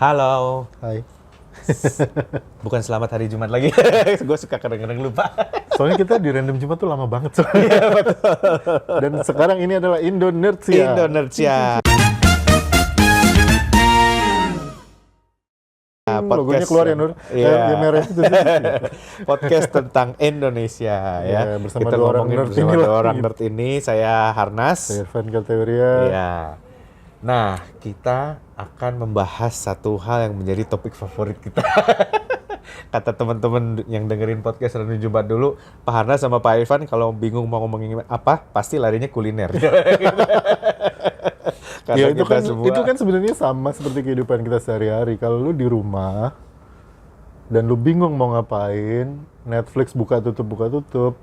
Halo, Hai. bukan selamat hari Jumat lagi. Gue suka kadang-kadang lupa. Soalnya kita di Random Jumat tuh lama banget soalnya. Dan sekarang ini adalah Indonesia. Indonesia. Logonya keluar ya, Nur? Iya. Yang merah itu sih. Podcast tentang Indonesia ya. Iya, bersama Kita dua orang ngomongin nerd bersama ini dua lah. orang nerd ini. Saya Harnas. Saya Irfan Kalteria. Iya. Nah, kita akan membahas satu hal yang menjadi topik favorit kita. Kata teman-teman yang dengerin podcast Random Jumat dulu, Pak Harnas sama Pak Irfan kalau bingung mau ngomongin apa, pasti larinya kuliner. Karena Ya kita semua itu kan sebenarnya sama seperti kehidupan kita sehari-hari. Kalau lu di rumah dan lu bingung mau ngapain, Netflix buka tutup,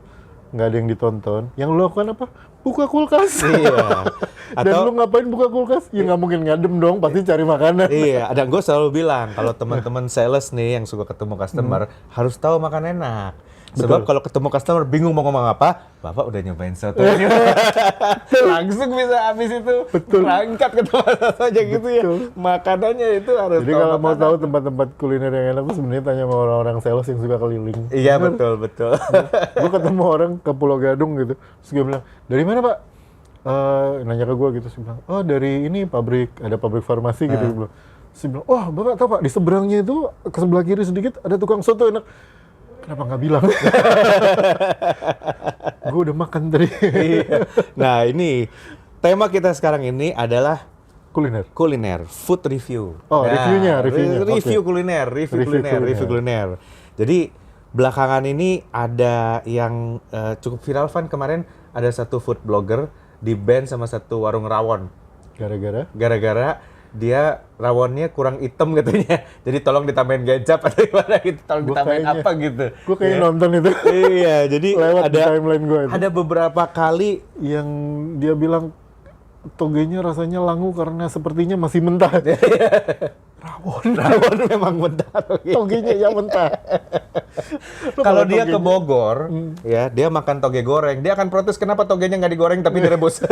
nggak ada yang ditonton, yang lu lakukan apa? Buka kulkas. Iya. Dan lu ngapain buka kulkas? Ya nggak mungkin ngadem dong, pasti cari makanan. Iya, ada gue selalu bilang kalau teman-teman sales nih yang suka ketemu customer harus tahu makan enak. Sebab kalau ketemu customer bingung mau ngomong apa, Bapak udah nyobain soto. Langsung bisa habis itu berangkat ke tempat saja gitu ya. Makanannya itu harus Jadi tahu kalau mau makanan. tahu tempat-tempat kuliner yang enak tuh sebenarnya tanya sama orang-orang sales yang suka keliling. Iya, betul. Gue ketemu orang ke Pulau Gadung gitu, terus gue bilang, dari mana Pak? Nanya ke gue gitu, terus bilang, oh dari ini ada pabrik farmasi gitu. Gue bilang, terus dia bilang, oh Bapak tahu Pak, di seberangnya itu ke sebelah kiri sedikit ada tukang soto enak. Kenapa nggak bilang? Gue udah makan tadi. Iya. Nah, ini tema kita sekarang ini adalah kuliner, food review. Oh, Nah, reviewnya. Review Oke. kuliner. Jadi belakangan ini ada yang cukup viral, Van. Kemarin ada satu food blogger di ban sama satu warung rawon. Gara-gara dia rawonnya kurang hitam katanya. Jadi tolong ditambahin kecap atau gimana gitu. Tolong ditambahin apa gitu. Gue kayak Ya. nonton itu. Iya, jadi Lewat di timeline gue itu. ada beberapa kali Yang dia bilang togenya rasanya langu karena sepertinya masih mentah. rawon memang mentah. Togenya yang mentah. Kalau dia ke Bogor, ya dia makan toge goreng, dia akan protes kenapa togenya nggak digoreng tapi direbus.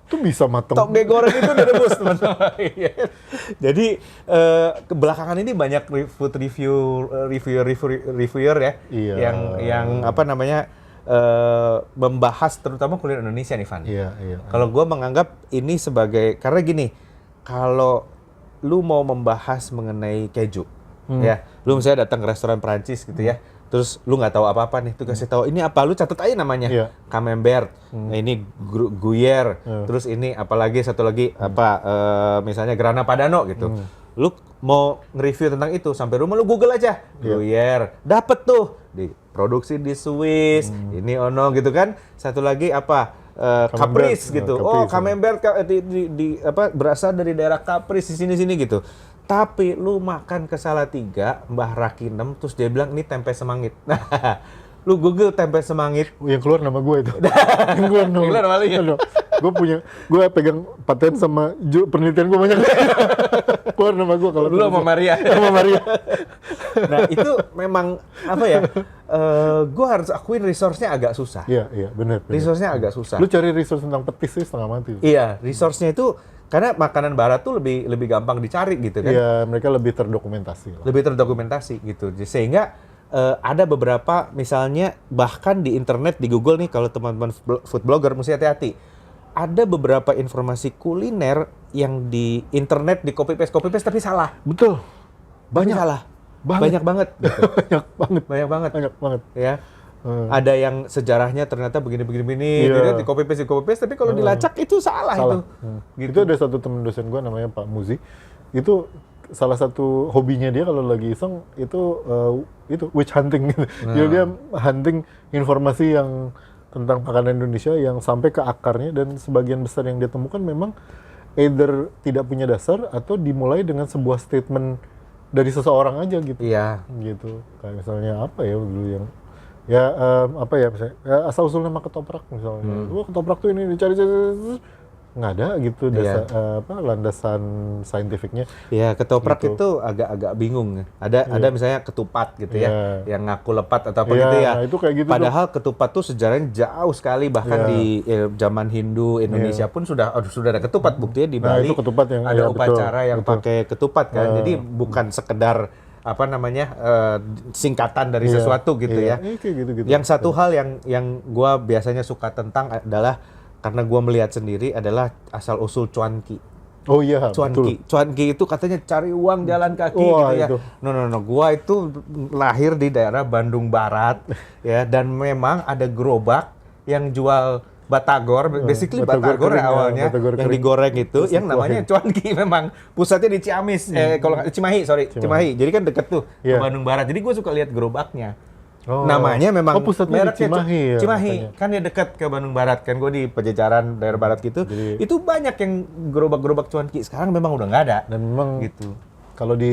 Itu bisa mateng. Toge goreng itu direbus, teman-teman. Iya. Jadi belakangan ini banyak food reviewer ya, Iya. yang apa namanya membahas terutama kuliner Indonesia nih, Van. Iya. Kalau gue menganggap ini sebagai, karena gini, kalau lu mau membahas mengenai keju, ya, lu misalnya datang ke restoran Perancis gitu ya, terus lu nggak tahu apa-apa nih, tuh kasih tahu ini apa, lu catat aja namanya, Iya. Camembert, nah, ini Gruyère, terus ini apalagi satu lagi apa, misalnya Grana Padano gitu. Lu mau nge-review tentang itu sampai rumah lu Google aja, Gruyère, dapet tuh, diproduksi di Swiss, ini ono gitu kan. Satu lagi apa? Caprice gitu. Oh, Camembert apa berasal dari daerah Caprice di sini gitu. Tapi lu makan ke Salatiga, Mbah Rakinem, terus dia bilang ini tempe semangit. Lu Google tempe semangit, Yang keluar nama gue itu. Yang keluar nama lu. gue pegang paten sama penelitian gue banyak. Keluar nama gue kalau lu sama Maria. sama Maria. Nah, itu memang apa ya? Gue harus akuin resource-nya agak susah. Iya, benar. Resource-nya agak susah. Lu cari resource tentang petis sih setengah mati. Iya, resource-nya itu karena makanan barat tuh lebih gampang dicari gitu kan. Iya, mereka lebih terdokumentasi lah. Lebih terdokumentasi gitu. Sehingga ada beberapa misalnya bahkan di internet, di Google nih, kalau teman-teman food blogger mesti hati-hati. Ada beberapa informasi kuliner yang di internet di copy paste tapi salah. Betul. Banyak salah. Banyak banget gitu. Banyak banget. Ya. Ada yang sejarahnya ternyata begini Iya. di copy paste tapi kalau dilacak itu salah. Itu. Gitu. Itu ada satu teman dosen gue namanya Pak Muzi. Itu salah satu hobinya dia kalau lagi iseng itu witch hunting gitu. Dia hunting informasi yang tentang makanan Indonesia yang sampai ke akarnya, dan sebagian besar yang dia temukan memang either tidak punya dasar atau dimulai dengan sebuah statement dari seseorang aja gitu. Iya. Gitu. Kayak misalnya apa ya dulu yang apa ya misalnya asal usul nama ketoprak misalnya. Wah, ketoprak tuh ini dicari nggak ada gitu landasan saintifiknya. Iya, ketoprak Gitu. itu agak-agak bingung. Ada misalnya ketupat gitu ya, yang ngaku lepat atau apa Iya, gitu ya. nah itu kayak gitu Padahal ketupat tuh sejarahnya jauh sekali, bahkan di zaman Hindu Indonesia pun sudah ada ketupat. Buktinya di Nah, Bali itu ketupat yang ada upacara yang betul. pakai ketupat kan. Jadi bukan sekedar apa namanya singkatan dari sesuatu gitu ya. Kayak gitu-gitu. Yang satu hal yang gua biasanya suka tentang adalah karena gua melihat sendiri adalah asal usul cuanki. Oh iya, betul. Cuanki itu katanya cari uang jalan kaki Wah, gitu ya. itu. No. Gua itu lahir di daerah Bandung Barat ya, dan memang ada gerobak yang jual batagor, basically batagor batagor kering, ya awalnya, batagor yang kering. digoreng itu, Terus yang namanya cuanki memang. Pusatnya di Ciamis, kalau nggak Cimahi. Jadi kan deket tuh ke Iya. Bandung Barat. Jadi gue suka lihat gerobaknya. Oh. Namanya memang pusatnya di Cimahi ya. Cimahi, makanya. kan dia dekat ke Bandung Barat kan, gue di Pajajaran daerah barat gitu. Jadi- itu banyak yang gerobak-gerobak cuanki. Sekarang memang udah nggak ada. Dan memang Gitu. kalau di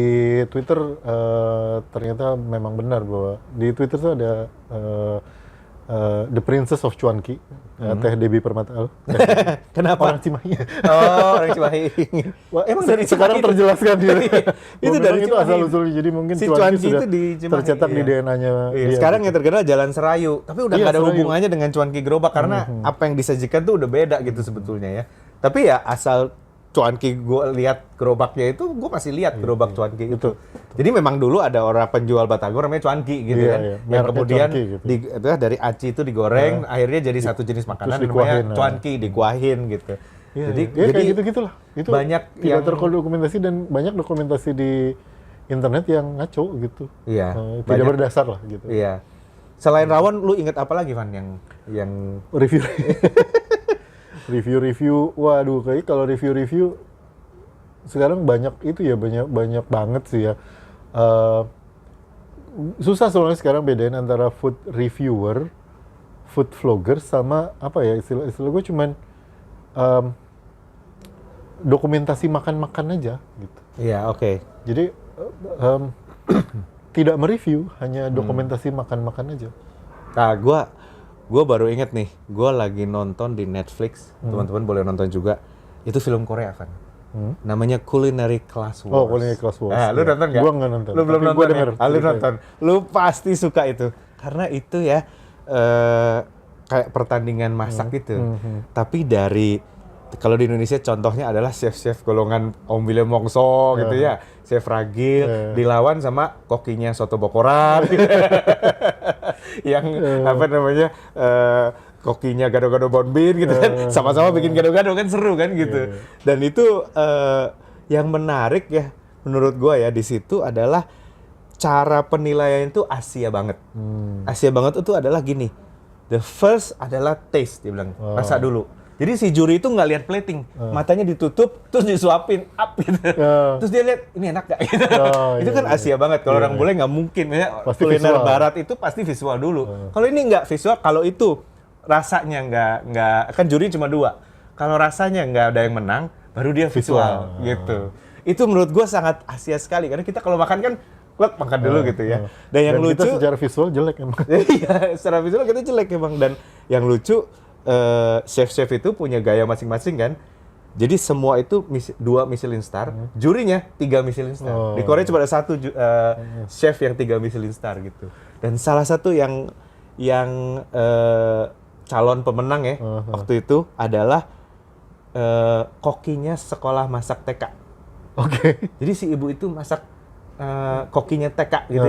Twitter ternyata memang benar bahwa di Twitter tuh ada The Princess of Cuanki, Teh Debbie Permata. Kenapa? Orang Cimahi. Oh, orang Cimahi. Wah, Emang dari sekarang Cimahi? terjelaskan gitu. Itu Bahwa dari memang itu Cimahi. asal usulnya. Jadi mungkin Si Cuanki Cuanki sudah itu di Cimahi, tercetak di iya. DNA-nya Iya, dia. sekarang gitu. yang terkenal Jalan Serayu, tapi udah Iya, nggak ada Serayu. hubungannya dengan cuanki gerobak karena apa yang disajikan tuh udah beda gitu sebetulnya ya. Tapi ya asal cuanki gue lihat gerobaknya itu, gue masih lihat gerobak cuanki itu. Betul. Jadi memang dulu ada orang penjual batagor namanya cuanki gitu Iya, kan, iya. yang Mereknya kemudian cuanki gitu. dari aci itu digoreng, akhirnya jadi satu jenis makanan terus namanya dikuahin, cuanki, dikuahin gitu. Iya, Jadi iya. Kayak gitu-gitulah. Itu banyak tidak yang terdokumentasi dan banyak dokumentasi di internet yang ngaco gitu. Iya, Tidak banyak. berdasar lah gitu. Iya. Selain rawon, lu inget apa lagi Van yang Review review, waduh, kayak kalau review sekarang banyak itu ya, banyak banget sih ya. Susah soalnya sekarang bedain antara food reviewer, food vlogger, sama apa ya, istilah gue cuman dokumentasi makan aja gitu. Iya, oke. Jadi tidak mereview, hanya dokumentasi makan aja. Nah, gua baru inget nih, gua lagi nonton di Netflix, teman-teman boleh nonton juga. Itu film Korea, Van. Namanya Culinary Class Wars. Oh, Culinary Class Wars. Nah, lu Ya. nonton nggak? Gua nggak nonton. Lu belum Tapi nonton gua ya? denger Lu ceritanya. nonton. Lu pasti suka itu. Karena itu ya, kayak pertandingan masak gitu. Tapi dari, kalau di Indonesia contohnya adalah chef-chef golongan Om William Wongso gitu ya. Chef Ragil, dilawan sama kokinya Soto Bokoran. Yang apa namanya, kokinya gado-gado bonbin gitu kan, sama-sama bikin gado-gado kan, seru kan gitu. Dan itu yang menarik ya menurut gua ya di situ adalah cara penilaian itu Asia banget. Asia banget itu adalah gini, the first adalah taste, dia bilang, rasa dulu. Jadi si juri itu nggak lihat plating, matanya ditutup terus disuapin up gitu. Terus dia lihat ini enak gak gitu. Itu kan Asia banget. Kalau orang bule nggak mungkin, ya, Pasti kuliner visual. barat itu pasti visual dulu. Kalau ini nggak visual, kalau itu rasanya nggak, kan juri cuma 2. Kalau rasanya nggak ada yang menang, baru dia visual gitu. Itu menurut gue sangat Asia sekali, karena kita kalau makan kan makan dulu gitu ya. Dan yang lucu, kita secara visual jelek emang. iya, secara visual kita jelek emang. Dan yang lucu, chef-chef itu punya gaya masing-masing kan. Jadi semua itu 2 Michelin star, jurinya 3 Michelin star. Di Korea cuma ada 1 chef yang 3 Michelin star gitu. Dan salah satu yang calon pemenang ya waktu itu adalah kokinya sekolah masak TK. Oke. Jadi si ibu itu masak kokinya TK gitu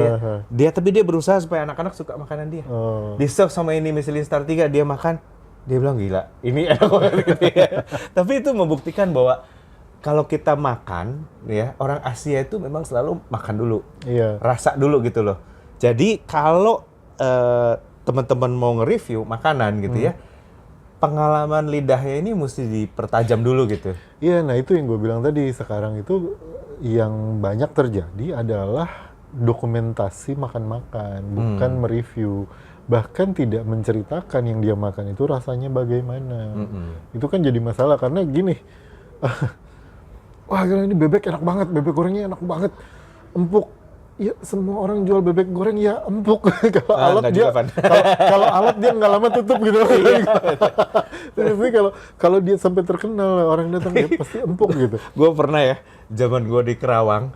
ya. Tapi dia berusaha supaya anak-anak suka makanan dia. Di serve sama ini Michelin star 3, dia makan, dia bilang gila, ini enak banget gitu ya. Tapi itu membuktikan bahwa kalau kita makan ya, orang Asia itu memang selalu makan dulu. Iya. Rasa dulu gitu loh. Jadi kalau teman-teman mau nge-review makanan gitu ya, pengalaman lidahnya ini mesti dipertajam dulu gitu. Iya, nah itu yang gue bilang tadi. Sekarang itu yang banyak terjadi adalah dokumentasi makan-makan, bukan mereview. Bahkan tidak menceritakan yang dia makan itu rasanya bagaimana. Itu kan jadi masalah, karena gini, wah gila, ini bebek enak banget, bebek gorengnya enak banget, empuk. ya semua orang jual bebek goreng ya empuk. Kalau alat enggak dia, juga, Van. kalau alat dia nggak lama tutup gitu. Terus ini kalau dia sampai terkenal orang datang dia pasti empuk gitu. Gue pernah ya, zaman gue di Kerawang,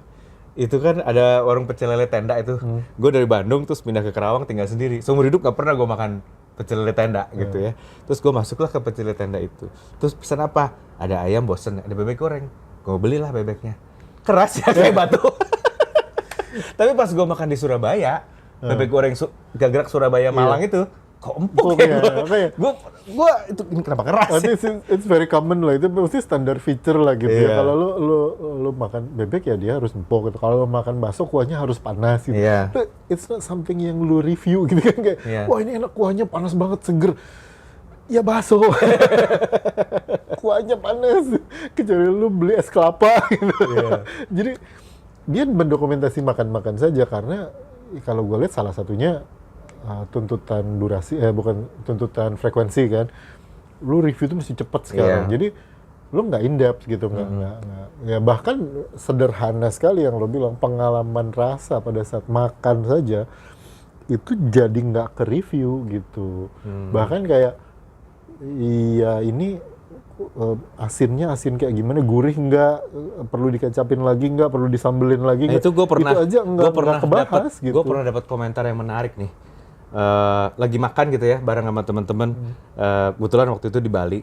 itu kan ada warung pecel lele tenda itu. Gue dari Bandung terus pindah ke Kerawang tinggal sendiri. Seumur hidup nggak pernah gue makan pecel lele tenda gitu ya. Terus gue masuklah ke pecel lele tenda itu. Terus pesan apa? Ada ayam bosen, ada bebek goreng. Gue belilah bebeknya. Keras ya kayak batu. Tapi pas gue makan di Surabaya, bebek goreng Gagerak Surabaya Malang itu, kok empuk ya? Gue itu ini kenapa keras? It's very common lah, itu pasti standar feature lah gitu ya. Kalau lu makan bebek ya dia harus empuk gitu. Kalau lu makan bakso kuahnya harus panas gitu. But it's not something yang lu review gitu kan kayak, wah ini enak kuahnya panas banget seger. Ya bakso. Kuahnya panas. Kecuali lu beli es kelapa gitu. Jadi dia mendokumentasi makan-makan saja karena kalau gue lihat salah satunya tuntutan durasi, bukan tuntutan frekuensi kan. Lu review itu mesti cepat sekarang. Jadi lu nggak in-depth gitu, nggak ya bahkan sederhana sekali yang lo bilang pengalaman rasa pada saat makan saja itu jadi nggak ke review gitu. Bahkan kayak iya ini asinnya asin kayak gimana, gurih nggak, perlu dikecapin lagi nggak, perlu disambelin lagi nggak. Itu gue pernah, itu aja nggak kebahas gitu. Gue pernah dapat komentar yang menarik nih. Lagi makan gitu ya bareng sama teman-teman. Kebetulan waktu itu di Bali.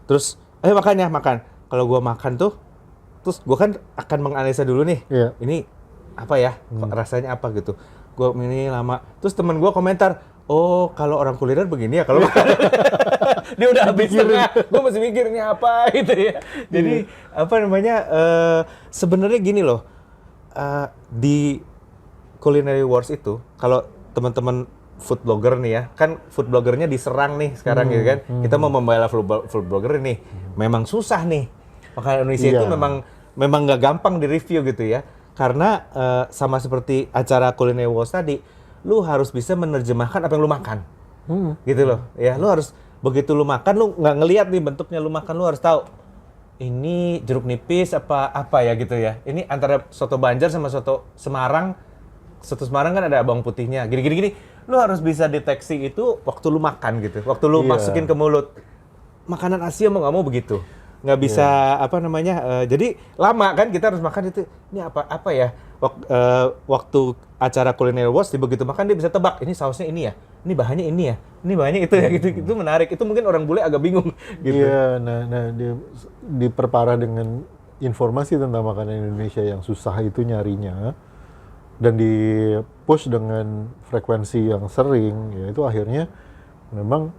Terus, ayo makan ya makan. Kalau gue makan tuh, terus gue kan akan menganalisa dulu nih. Ini apa ya? Rasanya apa gitu. Gue ini lama. Terus teman gue komentar, oh kalau orang kuliner begini ya kalau makan. Dia udah habis setengah, gue masih mikir ini apa gitu ya. Jadi apa namanya, sebenarnya gini loh, di Culinary Wars itu, kalau teman-teman food blogger nih ya, kan food bloggernya diserang nih sekarang gitu kan. Kita mau membela food blogger nih, memang susah nih. Makanan Indonesia itu memang nggak gampang di review gitu ya. Karena sama seperti acara Culinary Wars tadi, lu harus bisa menerjemahkan apa yang lu makan. Gitu loh. Ya, lu harus begitu lu makan, lu nggak ngelihat nih bentuknya lu makan, lu harus tahu ini jeruk nipis apa ya gitu ya. Ini antara soto Banjar sama soto Semarang. Soto Semarang kan ada bawang putihnya. Gini. Lu harus bisa deteksi itu waktu lu makan gitu. Waktu lu masukin ke mulut. Makanan Asia mau nggak mau begitu. Nggak bisa apa namanya. Jadi lama kan kita harus makan itu. Ini apa ya? Waktu acara Culinary Wars begitu makan dia bisa tebak. Ini sausnya ini ya. Ini bahannya ini ya. Ini bahannya itu ya gitu. Itu menarik. Itu mungkin orang bule agak bingung gitu. Iya, nah dia diperparah dengan informasi tentang makanan Indonesia yang susah itu nyarinya dan di-push dengan frekuensi yang sering, ya itu akhirnya memang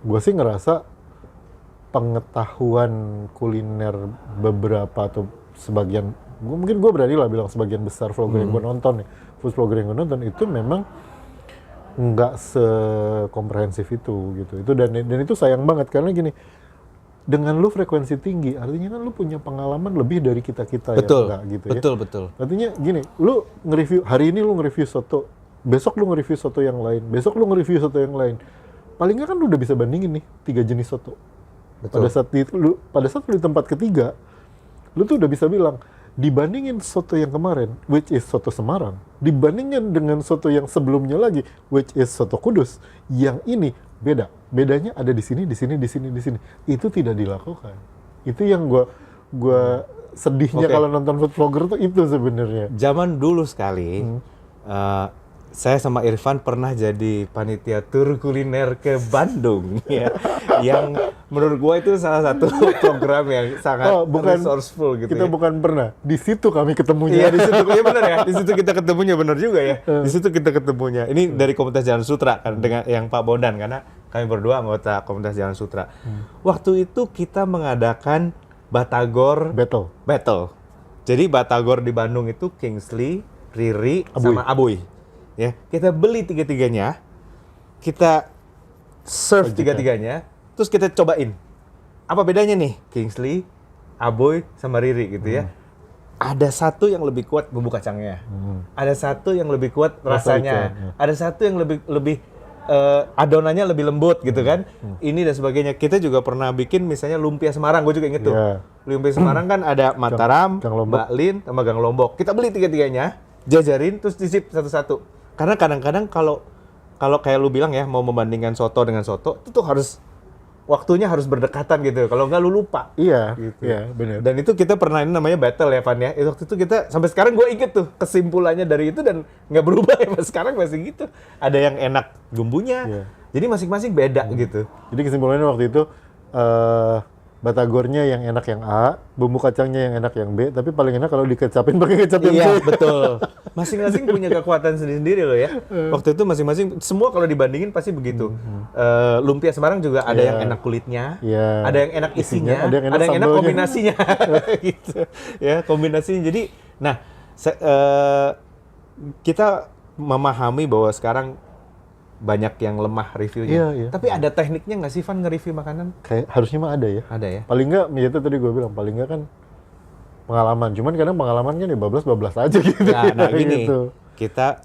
gue sih ngerasa pengetahuan kuliner beberapa atau sebagian, mungkin gue berani lah bilang sebagian besar vlogger yang gue nonton, food vlogger yang gue nonton itu memang nggak sekomprehensif itu gitu. Itu dan itu sayang banget karena gini, dengan lu frekuensi tinggi, artinya kan lu punya pengalaman lebih dari kita-kita yang enggak gitu ya. Betul. Artinya gini, lu nge-review, hari ini lu nge-review soto, besok lu nge-review soto yang lain, besok lu nge-review soto yang lain. Paling nggak kan lu udah bisa bandingin nih 3 jenis soto. Pada saat lu di tempat ketiga, lu tuh udah bisa bilang, dibandingin soto yang kemarin, which is soto Semarang, dibandingin dengan soto yang sebelumnya lagi, which is soto Kudus, yang ini beda. Bedanya ada di sini. Itu tidak dilakukan. Itu yang gua sedihnya kalau nonton food vlogger tuh itu sebenarnya. Zaman dulu sekali, saya sama Irfan pernah jadi panitia tur kuliner ke Bandung ya. Yang menurut gua itu salah satu program yang sangat resourceful gitu. Kita bukan pernah. Di situ kami ketemunya. Iya, di situ. Iya benar ya. Di situ kita ketemunya, benar juga ya. Di situ kita ketemunya. Ini dari komunitas Jalan Sutra kan dengan yang Pak Bondan, karena kami berdua anggota komunitas Jalan Sutra. Waktu itu kita mengadakan Batagor Battle. Jadi Batagor di Bandung itu Kingsley, Riri, sama Aboy. Ya, kita beli tiga-tiganya, kita serve tiga-tiganya, terus kita cobain. Apa bedanya nih? Kingsley, Aboy, sama Riri gitu ya. Ada satu yang lebih kuat bumbu kacangnya. Ada satu yang lebih kuat rasanya. Ada satu yang lebih adonannya lebih lembut gitu kan. Ini dan sebagainya. Kita juga pernah bikin misalnya lumpia Semarang, gue juga inget tuh. Lumpia Semarang kan ada Mataram, Gang Lombok. Baklin, sama Gang Lombok. Kita beli tiga-tiganya, jajarin terus disip satu-satu. Karena kadang-kadang kalau kayak lu bilang ya mau membandingkan soto dengan soto, itu tuh harus waktunya harus berdekatan gitu. Kalau nggak lu lupa. Iya, Gitu. iya benar. Dan itu kita pernah ini namanya battle ya, Van ya. Waktu itu kita sampai sekarang gue inget tuh kesimpulannya dari itu dan nggak berubah ya, sekarang masih gitu. Ada yang enak bumbunya, Iya. jadi masing-masing beda gitu. Jadi kesimpulannya waktu itu batagornya yang enak yang A, bumbu kacangnya yang enak yang B, tapi paling enak kalau dikecapin pakai kecap yang Iya C. betul. Masing-masing punya kekuatan sendiri-sendiri loh ya. Waktu itu masing-masing semua kalau dibandingin pasti begitu. Lumpia Semarang juga ada Iya. yang enak kulitnya, Iya. ada yang enak isinya, Ada yang enak enak sambalnya. kombinasinya, gitu. Ya kombinasinya. Jadi, nah kita memahami bahwa sekarang banyak yang lemah reviewnya. Iya, iya. Tapi ada tekniknya nggak sih Van nge-review makanan? Kayak harusnya mah ada ya. Ada ya. Paling nggak, ya itu tadi gue bilang, paling nggak kan pengalaman. Cuman kadang pengalaman kan ya bablas aja gitu. Nah gini, Gitu. kita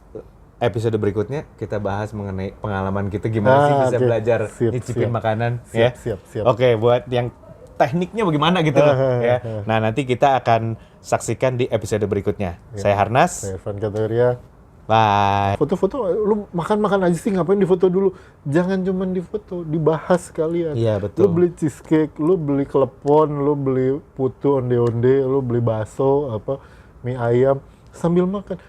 episode berikutnya kita bahas mengenai pengalaman kita gimana sih bisa oke. belajar Siap, nyicipin siap. makanan Siap, ya. siap. Oke, buat yang tekniknya bagaimana gitu loh ya. Nah, nanti kita akan saksikan di episode berikutnya. Saya Harnas. Saya Evan Kategoria. Bye. Foto-foto, lu makan-makan aja sih, ngapain difoto dulu? Jangan cuman difoto, dibahas sekalian. Iya, betul. Lu beli cheesecake, lu beli klepon, lu beli putu onde-onde, lu beli bakso, mie ayam, sambil makan.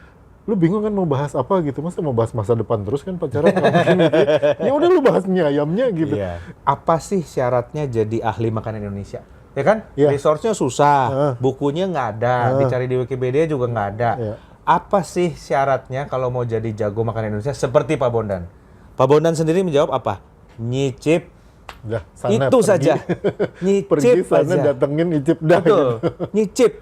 Lu bingung kan mau bahas apa gitu, masa mau bahas masa depan terus kan pacaran nggak mungkin gitu. Ya udah lu bahas mie ayamnya gitu. Iya. Apa sih syaratnya jadi ahli makanan Indonesia? Ya kan? Iya. Resource-nya susah, bukunya nggak ada, dicari di Wikipedia juga nggak ada. Iya. Apa sih syaratnya kalau mau jadi jago makanan Indonesia seperti Pak Bondan? Pak Bondan sendiri menjawab apa? Nyicip. Udah, sana Itu pergi. saja. Nyicip Pergi sana aja. datengin icip dah. Betul. Gitu. Nyicip.